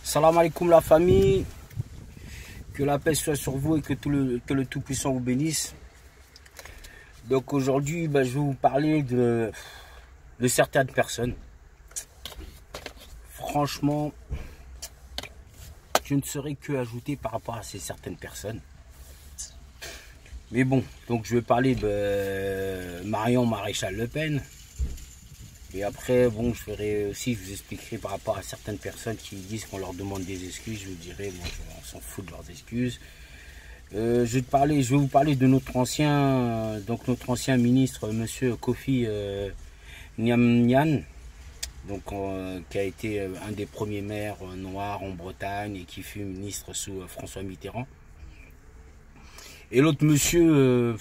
Salam alaikum la famille, que la paix soit sur vous et que le Tout-Puissant vous bénisse. Donc aujourd'hui, je vais vous parler de certaines personnes. Franchement, je ne saurais que ajouter par rapport à ces certaines personnes. Mais bon, donc je vais parler de Marion Maréchal Le Pen. Et après, bon, je vous expliquerai par rapport à certaines personnes qui disent qu'on leur demande des excuses. Je vous dirai, bon, on s'en fout de leurs excuses. Je vais vous parler de notre ancien ministre, monsieur Kofi Nnamdi, donc qui a été un des premiers maires noirs en Bretagne et qui fut ministre sous François Mitterrand. Et l'autre monsieur,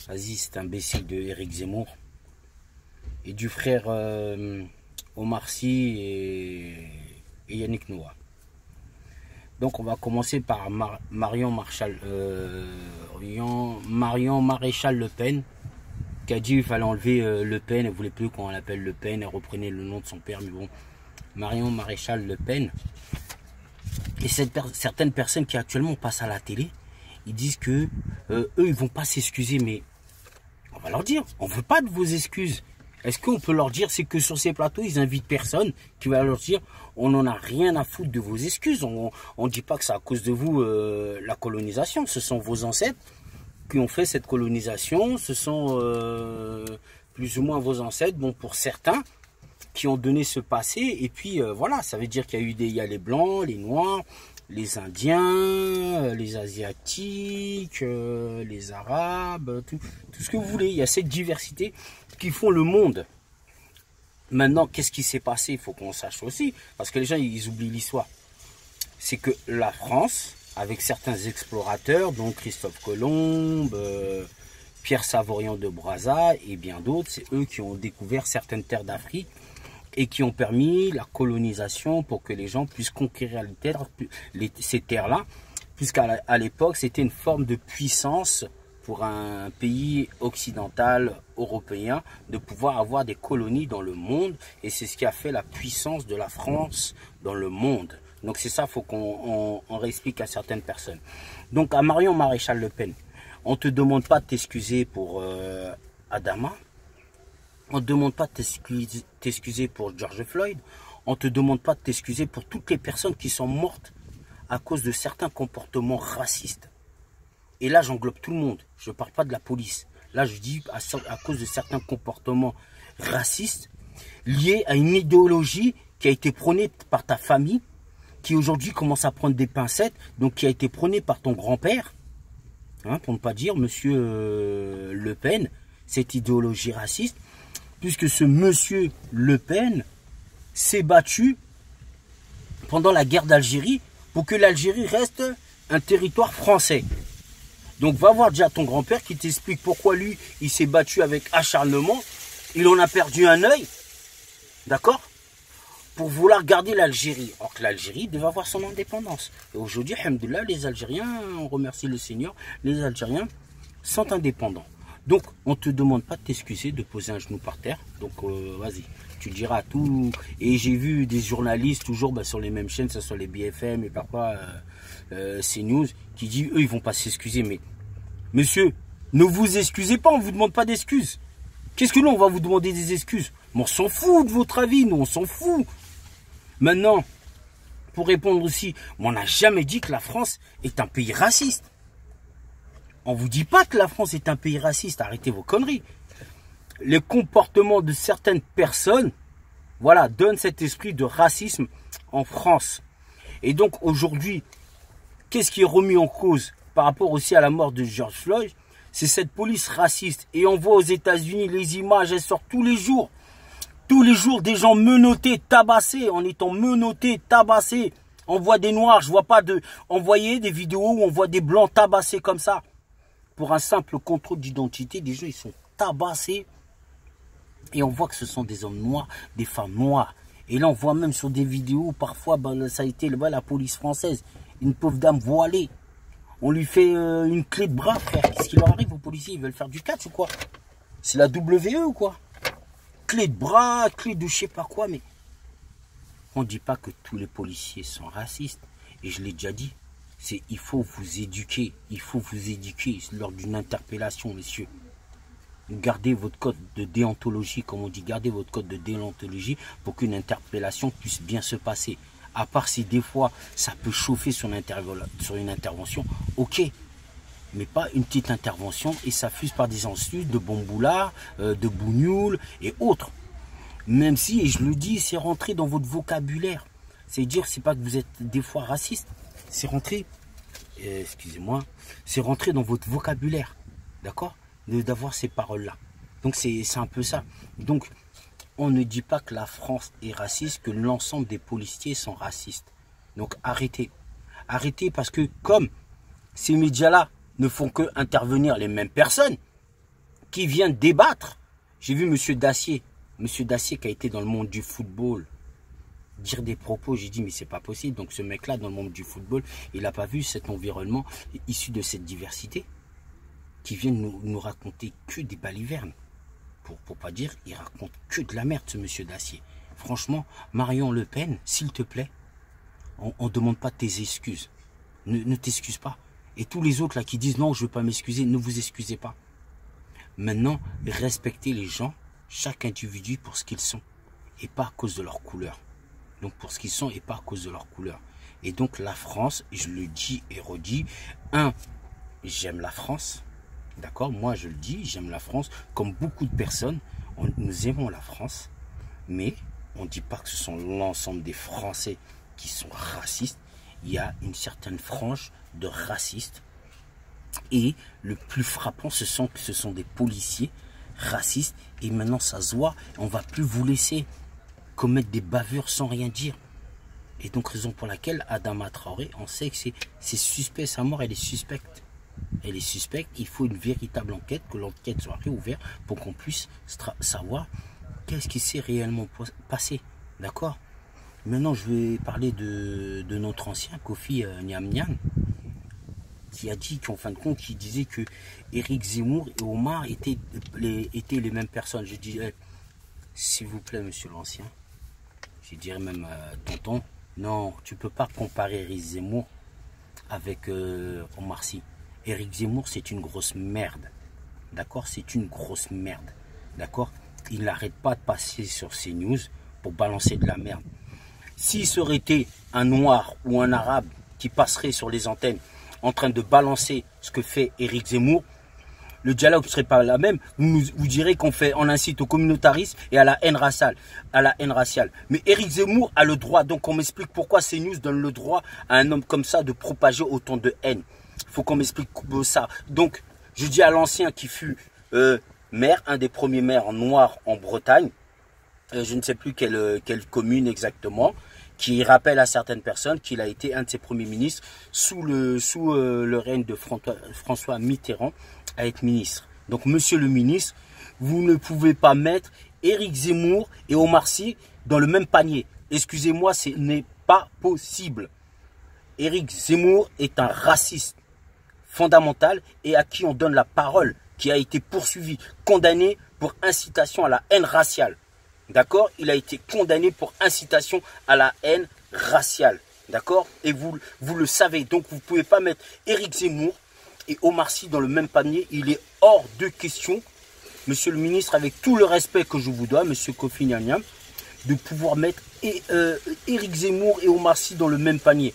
vas-y, c'est imbécile de Éric Zemmour. Et du frère Omar Sy et Yannick Noah. Donc on va commencer par Marion Maréchal Le Pen, qui a dit qu'il fallait enlever Le Pen. Elle ne voulait plus qu'on l'appelle Le Pen, elle reprenait le nom de son père, mais bon, Marion Maréchal Le Pen. Et certaines personnes qui actuellement passent à la télé, ils disent que eux ils vont pas s'excuser, mais on va leur dire, on veut pas de vos excuses. Est-ce qu'on peut leur dire, c'est que sur ces plateaux, ils invitent personne qui va leur dire, on n'en a rien à foutre de vos excuses. On ne dit pas que c'est à cause de vous la colonisation. Ce sont vos ancêtres qui ont fait cette colonisation. Ce sont plus ou moins vos ancêtres, bon, pour certains, qui ont donné ce passé. Et puis voilà, ça veut dire qu'il y a les blancs, les noirs, les indiens, les asiatiques, les arabes, tout ce que vous voulez. Il y a cette diversité qui font le monde. Maintenant, qu'est-ce qui s'est passé? Il faut qu'on sache aussi, parce que les gens, ils oublient l'histoire. C'est que la France, avec certains explorateurs, dont Christophe Colomb, Pierre Savourian de Brazza et bien d'autres, c'est eux qui ont découvert certaines terres d'Afrique et qui ont permis la colonisation pour que les gens puissent conquérir ces terres-là, puisqu'à l'époque, c'était une forme de puissance pour un pays occidental européen de pouvoir avoir des colonies dans le monde, et c'est ce qui a fait la puissance de la France dans le monde. Donc c'est ça, il faut qu'on réexplique à certaines personnes. Donc à Marion Maréchal Le Pen, on ne te demande pas de t'excuser pour Adama, on ne te demande pas de t'excuser pour George Floyd, on ne te demande pas de t'excuser pour toutes les personnes qui sont mortes à cause de certains comportements racistes. Et là, j'englobe tout le monde. Je ne parle pas de la police. Là, je dis à cause de certains comportements racistes liés à une idéologie qui a été prônée par ta famille, qui aujourd'hui commence à prendre des pincettes, donc qui a été prônée par ton grand-père, hein, pour ne pas dire monsieur Le Pen, cette idéologie raciste, puisque ce monsieur Le Pen s'est battu pendant la guerre d'Algérie pour que l'Algérie reste un territoire français. Donc va voir déjà ton grand-père qui t'explique pourquoi lui, il s'est battu avec acharnement. Il en a perdu un œil, d'accord, pour vouloir garder l'Algérie. Alors que l'Algérie devait avoir son indépendance. Et aujourd'hui, alhamdoulilah, les Algériens, on remercie le Seigneur, les Algériens sont indépendants. Donc on ne te demande pas de t'excuser, de poser un genou par terre. Donc vas-y, tu diras tout. Et j'ai vu des journalistes toujours sur les mêmes chaînes, que ce soit les BFM et parfois CNews, qui disent eux ils vont pas s'excuser. Mais monsieur, ne vous excusez pas, on ne vous demande pas d'excuses. Qu'est-ce que nous on va vous demander des excuses? Mais on s'en fout de votre avis, nous on s'en fout. Maintenant, pour répondre aussi, on n'a jamais dit que la France est un pays raciste. On ne vous dit pas que la France est un pays raciste, arrêtez vos conneries. Les comportements de certaines personnes, voilà, donnent cet esprit de racisme en France. Et donc aujourd'hui, qu'est-ce qui est remis en cause par rapport aussi à la mort de George Floyd? C'est cette police raciste. Et on voit aux États-Unis les images, elles sortent tous les jours. Tous les jours, des gens menottés, tabassés, en étant menottés, tabassés. On voit des noirs, je vois pas de... Envoyer des vidéos où on voit des blancs tabassés comme ça. Pour un simple contrôle d'identité, des gens, ils sont tabassés. Et on voit que ce sont des hommes noirs, des femmes noires. Et là, on voit même sur des vidéos, parfois, ça a été la police française. Une pauvre dame voilée. On lui fait une clé de bras, frère. Qu'est-ce qui leur arrive aux policiers? Ils veulent faire du catch ou quoi? C'est la WE ou quoi? Clé de bras, clé de je sais pas quoi, mais On ne dit pas que tous les policiers sont racistes. Et je l'ai déjà dit. Il faut vous éduquer. Il faut vous éduquer lors d'une interpellation, messieurs. Gardez votre code de déontologie, comme on dit. Gardez votre code de déontologie pour qu'une interpellation puisse bien se passer. À part si des fois, ça peut chauffer sur une intervention, ok. Mais pas une petite intervention et ça fuse par des insultes de bamboula, de bougnoul et autres. Même si, et je le dis, c'est rentré dans votre vocabulaire. C'est-à-dire, c'est pas que vous êtes des fois raciste, c'est rentré, excusez-moi, c'est rentré dans votre vocabulaire, d'accord, d'avoir ces paroles-là. Donc c'est un peu ça. Donc, on ne dit pas que la France est raciste, que l'ensemble des policiers sont racistes. Donc arrêtez. Arrêtez parce que comme ces médias-là ne font que intervenir les mêmes personnes qui viennent débattre. J'ai vu M. Dacier qui a été dans le monde du football, dire des propos. J'ai dit, mais c'est pas possible. Donc ce mec-là, dans le monde du football, il n'a pas vu cet environnement issu de cette diversité qui vient nous raconter que des balivernes. Pour pas dire, il raconte que de la merde, ce M. Dacier. Franchement, Marion Le Pen, s'il te plaît, on ne demande pas tes excuses. Ne t'excuse pas. Et tous les autres là qui disent, non, je ne veux pas m'excuser, ne vous excusez pas. Maintenant, respectez les gens, chaque individu pour ce qu'ils sont, et pas à cause de leur couleur. Donc pour ce qu'ils sont et pas à cause de leur couleur. Et donc la France, je le dis et redis, j'aime la France, d'accord, moi je le dis, j'aime la France, comme beaucoup de personnes, nous aimons la France, mais on ne dit pas que ce sont l'ensemble des Français qui sont racistes. Il y a une certaine frange de racistes. Et le plus frappant, ce sont des policiers racistes. Et maintenant, ça se voit. On ne va plus vous laisser commettre des bavures sans rien dire. Et donc, raison pour laquelle Adama Traoré, on sait que c'est suspect. Sa mort, elle est suspecte. Elle est suspecte. Il faut une véritable enquête, que l'enquête soit réouverte pour qu'on puisse savoir qu'est-ce qui s'est réellement passé. D'accord? Maintenant, je vais parler de notre ancien Kofi Niam, qui a dit qu'en fin de compte, il disait que Éric Zemmour et Omar étaient les mêmes personnes. Je dirais, s'il vous plaît, monsieur l'ancien, je dirais même tonton, non, tu ne peux pas comparer Éric Zemmour avec Omar Sy. Éric Zemmour, c'est une grosse merde. D'accord? C'est une grosse merde. D'accord? Il n'arrête pas de passer sur CNews pour balancer de la merde. S'il serait été un noir ou un arabe qui passerait sur les antennes en train de balancer ce que fait Éric Zemmour, le dialogue ne serait pas la même. Vous direz on incite au communautarisme et à la haine raciale. Mais Éric Zemmour a le droit. Donc on m'explique pourquoi CNews donne le droit à un homme comme ça de propager autant de haine. Il faut qu'on m'explique ça. Donc je dis à l'ancien qui fut maire, un des premiers maires noirs en Bretagne, je ne sais plus quelle commune exactement, qui rappelle à certaines personnes qu'il a été un de ses premiers ministres sous le règne de François Mitterrand à être ministre. Donc, monsieur le ministre, vous ne pouvez pas mettre Éric Zemmour et Omar Sy dans le même panier. Excusez-moi, ce n'est pas possible. Éric Zemmour est un raciste fondamental et à qui on donne la parole, qui a été poursuivi, condamné pour incitation à la haine raciale. D'accord? Il a été condamné pour incitation à la haine raciale. D'accord? Et vous le savez. Donc, vous ne pouvez pas mettre Éric Zemmour et Omar Sy dans le même panier. Il est hors de question, monsieur le ministre, avec tout le respect que je vous dois, monsieur Kofi Niam, de pouvoir mettre Éric Zemmour et Omar Sy dans le même panier.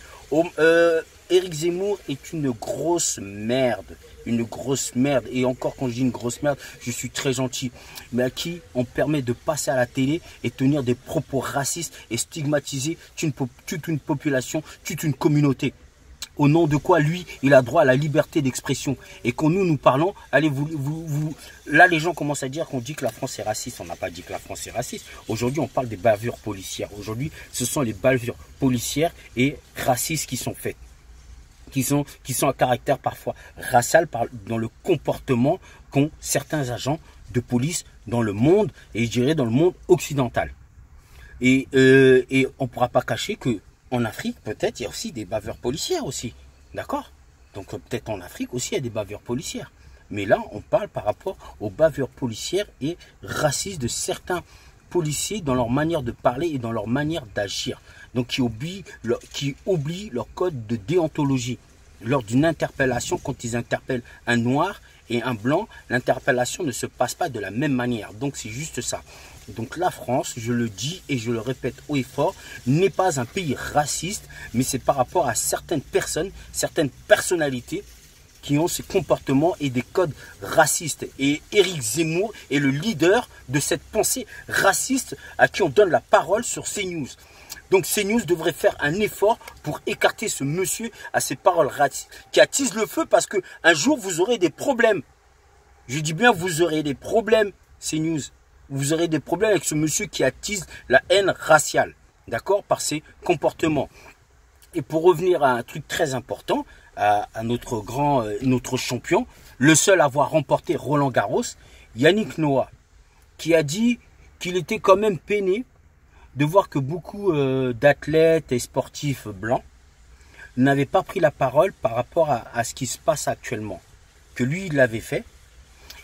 Éric Zemmour est une grosse merde. Une grosse merde. Et encore, quand je dis une grosse merde, je suis très gentil. Mais à qui on permet de passer à la télé et tenir des propos racistes et stigmatiser toute une population, toute une communauté. Au nom de quoi, lui, il a droit à la liberté d'expression. Et quand nous parlons, allez, là, les gens commencent à dire qu'on dit que la France est raciste. On n'a pas dit que la France est raciste. Aujourd'hui, on parle des bavures policières. Aujourd'hui, ce sont les bavures policières et racistes qui sont faites. Qui sont à caractère parfois racial dans le comportement qu'ont certains agents de police dans le monde, et je dirais dans le monde occidental. Et on ne pourra pas cacher qu'en Afrique, peut-être, il y a aussi des bavures policières aussi. D'accord? Donc peut-être en Afrique aussi, il y a des bavures policières. Mais là, on parle par rapport aux bavures policières et racistes de certains policiers dans leur manière de parler et dans leur manière d'agir. donc qui oublient leur code de déontologie. Lors d'une interpellation, quand ils interpellent un noir et un blanc, l'interpellation ne se passe pas de la même manière. Donc c'est juste ça. Donc la France, je le dis et je le répète haut et fort, n'est pas un pays raciste, mais c'est par rapport à certaines personnes, certaines personnalités qui ont ces comportements et des codes racistes. Et Éric Zemmour est le leader de cette pensée raciste à qui on donne la parole sur CNews. Donc CNews devrait faire un effort pour écarter ce monsieur à ses paroles racistes qui attisent le feu, parce qu'un jour vous aurez des problèmes. Je dis bien vous aurez des problèmes, CNews. Vous aurez des problèmes avec ce monsieur qui attise la haine raciale, d'accord, par ses comportements. Et pour revenir à un truc très important, à notre champion, le seul à avoir remporté Roland-Garros, Yannick Noah, qui a dit qu'il était quand même peiné de voir que beaucoup d'athlètes et sportifs blancs n'avaient pas pris la parole par rapport à ce qui se passe actuellement. Que lui, il l'avait fait.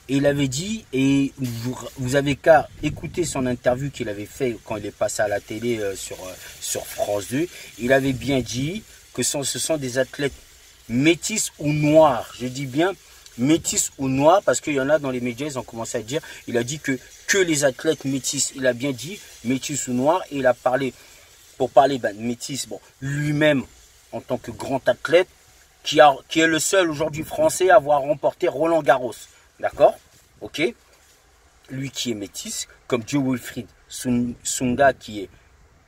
Et il avait dit, et vous avez qu'à écouter son interview qu'il avait fait quand il est passé à la télé sur France 2. Il avait bien dit que ce sont des athlètes métis ou noirs. Je dis bien métis ou noirs, parce qu'il y en a dans les médias, ils ont commencé à dire, il a dit que les athlètes métis. Il a bien dit métis ou noirs, et il a parlé, pour parler de métis, bon, lui-même en tant que grand athlète, qui est le seul aujourd'hui français à avoir remporté Roland-Garros. D'accord? Ok? Lui qui est métis, comme Joe Wilfried Tsonga qui est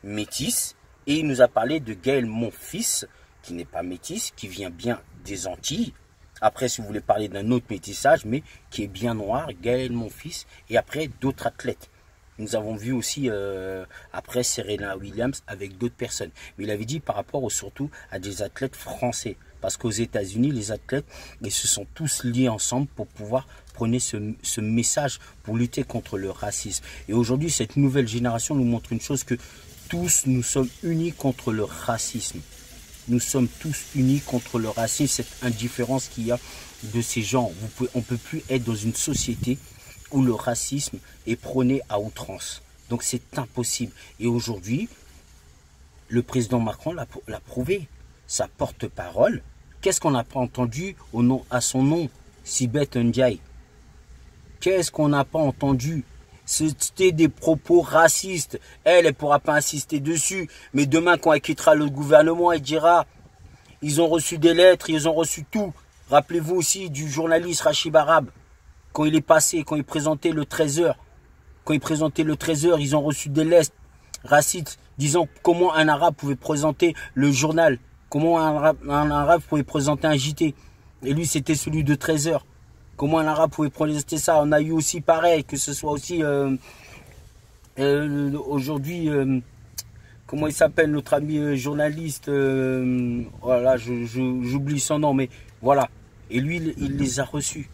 métis, et il nous a parlé de Gaël Monfils, qui n'est pas métis, qui vient bien des Antilles. Après, si vous voulez parler d'un autre métissage, mais qui est bien noir, Gaël Monfils, et après d'autres athlètes. Nous avons vu aussi après Serena Williams avec d'autres personnes. Mais il avait dit par rapport surtout à des athlètes français. Parce qu'aux États-Unis, les athlètes, ils se sont tous liés ensemble pour pouvoir prôner ce message pour lutter contre le racisme. Et aujourd'hui, cette nouvelle génération nous montre une chose, que tous nous sommes unis contre le racisme. Nous sommes tous unis contre le racisme, cette indifférence qu'il y a de ces gens. On ne peut plus être dans une société où le racisme est prôné à outrance. Donc c'est impossible. Et aujourd'hui, le président Macron l'a prouvé. Sa porte-parole, qu'est-ce qu'on n'a pas entendu à son nom, Sibeth Ndiaye? Qu'est-ce qu'on n'a pas entendu? C'était des propos racistes. Elle ne pourra pas insister dessus. Mais demain, quand elle quittera le gouvernement, elle dira, ils ont reçu des lettres, ils ont reçu tout. Rappelez-vous aussi du journaliste Rachid Barab, quand il est passé, quand il présentait le 13h. Quand il présentait le 13h, ils ont reçu des lettres racistes disant comment un arabe pouvait présenter le journal. Comment un arabe pouvait présenter un JT. Et lui, c'était celui de 13h. Comment un arabe pouvait présenter ça? On a eu aussi pareil, que ce soit aussi aujourd'hui, comment il s'appelle, notre ami journaliste, voilà, j'oublie son nom, mais voilà. Et lui, il les a reçus.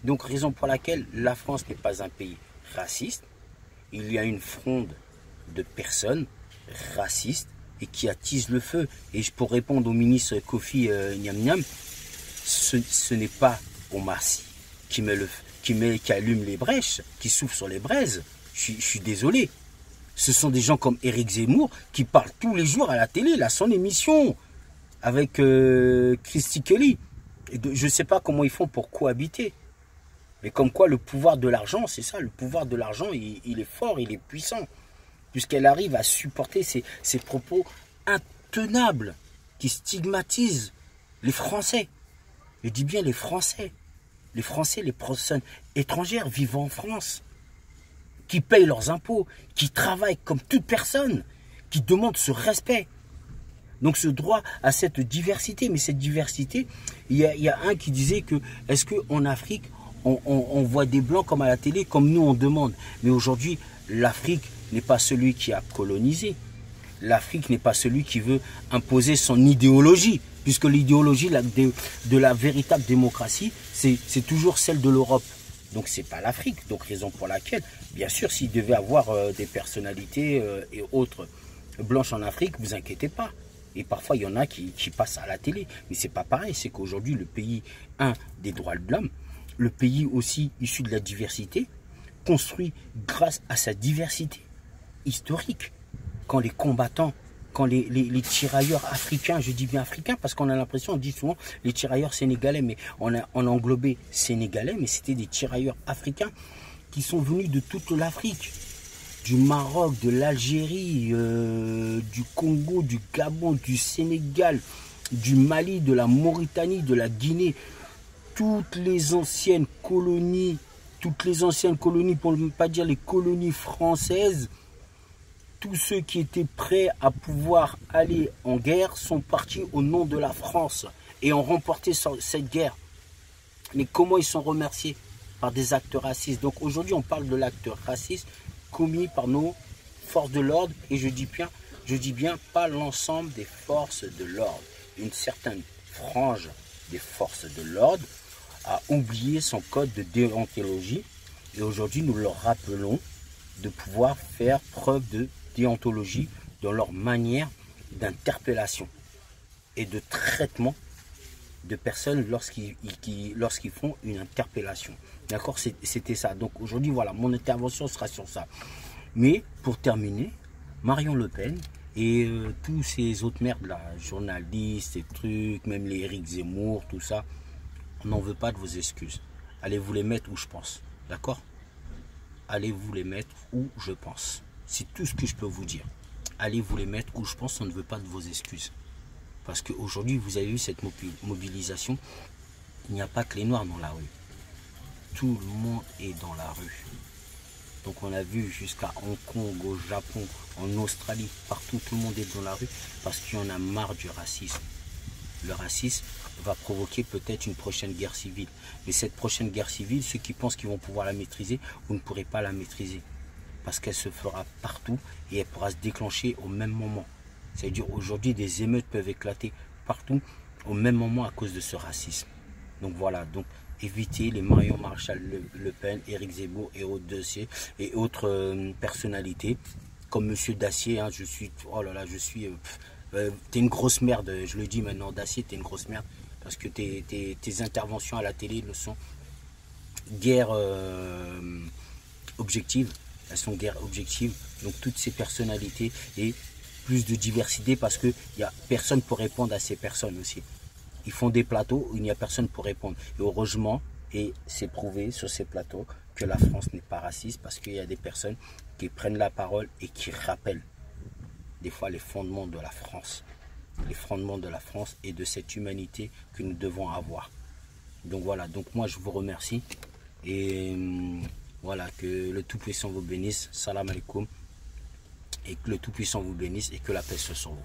Donc, raison pour laquelle la France n'est pas un pays raciste. Il y a une fronde de personnes racistes et qui attisent le feu. Et pour répondre au ministre Kofi Niam, ce n'est pas Omar Sy qui allume les brèches, qui souffle sur les braises. Je suis désolé. Ce sont des gens comme Éric Zemmour qui parlent tous les jours à la télé, là, son émission, avec Christy Kelly. Et je ne sais pas comment ils font pour cohabiter. Mais comme quoi, le pouvoir de l'argent, c'est ça, le pouvoir de l'argent, il est fort, il est puissant. Puisqu'elle arrive à supporter ces propos intenables qui stigmatisent les Français. Je dis bien les Français. Les Français, les personnes étrangères vivant en France, qui payent leurs impôts, qui travaillent comme toute personne, qui demandent ce respect. Donc ce droit à cette diversité. Mais cette diversité, il y a un qui disait que, est-ce qu'en Afrique, on voit des blancs comme à la télé, comme nous on demande. Mais aujourd'hui, l'Afrique n'est pas celui qui a colonisé. L'Afrique n'est pas celui qui veut imposer son idéologie. Puisque l'idéologie de la véritable démocratie, c'est toujours celle de l'Europe. Donc c'est pas l'Afrique. Donc raison pour laquelle, bien sûr, s'il devait avoir des personnalités et autres blanches en Afrique, vous inquiétez pas. Et parfois, il y en a qui passent à la télé. Mais c'est pas pareil. C'est qu'aujourd'hui, le pays, des droits de l'homme, le pays aussi issu de la diversité, construit grâce à sa diversité historique. Quand les combattants quand les tirailleurs africains, je dis bien africains, parce qu'on a l'impression, on dit souvent les tirailleurs sénégalais, mais on a englobé sénégalais, mais c'était des tirailleurs africains qui sont venus de toute l'Afrique, du Maroc, de l'Algérie, du Congo, du Gabon, du Sénégal, du Mali, de la Mauritanie, de la Guinée, toutes les anciennes colonies, pour ne pas dire les colonies françaises. Tous ceux qui étaient prêts à pouvoir aller en guerre sont partis au nom de la France et ont remporté cette guerre. Mais comment ils sont remerciés? Par des actes racistes. Donc aujourd'hui, on parle de l'acte raciste commis par nos forces de l'ordre. Et je dis bien pas l'ensemble des forces de l'ordre. Une certaine frange des forces de l'ordre a oublié son code de déontologie. Et aujourd'hui, nous leur rappelons de pouvoir faire preuve de déontologie dans leur manière d'interpellation et de traitement de personnes lorsqu'ils font une interpellation. D'accord, c'était ça. Donc aujourd'hui, voilà, mon intervention sera sur ça. Mais pour terminer, Marion Le Pen et tous ces autres merdes là, journalistes et trucs, même les Éric Zemmour, tout ça, on n'en veut pas de vos excuses. Allez vous les mettre où je pense. D'accord? Allez vous les mettre où je pense. C'est tout ce que je peux vous dire. Allez vous les mettre où je pense, on ne veut pas de vos excuses. Parce qu'aujourd'hui, vous avez vu cette mobilisation, il n'y a pas que les Noirs dans la rue. Tout le monde est dans la rue. Donc on a vu jusqu'à Hong Kong, au Japon, en Australie, partout, tout le monde est dans la rue parce qu'il y en a marre du racisme. Le racisme va provoquer peut-être une prochaine guerre civile. Mais cette prochaine guerre civile, ceux qui pensent qu'ils vont pouvoir la maîtriser, vous ne pourrez pas la maîtriser. Parce qu'elle se fera partout et elle pourra se déclencher au même moment. C'est-à-dire aujourd'hui, des émeutes peuvent éclater partout au même moment à cause de ce racisme. Donc voilà, donc évitez les Marion Maréchal Le Pen, Éric Zemmour et autres dossiers et autres personnalités comme Monsieur Dacier. Hein, je suis, oh là là, je suis, t'es une grosse merde. Je le dis maintenant, Dacier, t'es une grosse merde parce que tes interventions à la télé ne sont guère objectives. Elles sont guère objectives. Donc toutes ces personnalités et plus de diversité parce qu'il n'y a personne pour répondre à ces personnes aussi. Ils font des plateaux où il n'y a personne pour répondre. Et heureusement, et c'est prouvé sur ces plateaux, que la France n'est pas raciste parce qu'il y a des personnes qui prennent la parole et qui rappellent des fois les fondements de la France. Les fondements de la France et de cette humanité que nous devons avoir. Donc voilà, donc moi je vous remercie. Et voilà, que le Tout-Puissant vous bénisse. Salam alaikum. Et que le Tout-Puissant vous bénisse et que la paix soit sur vous.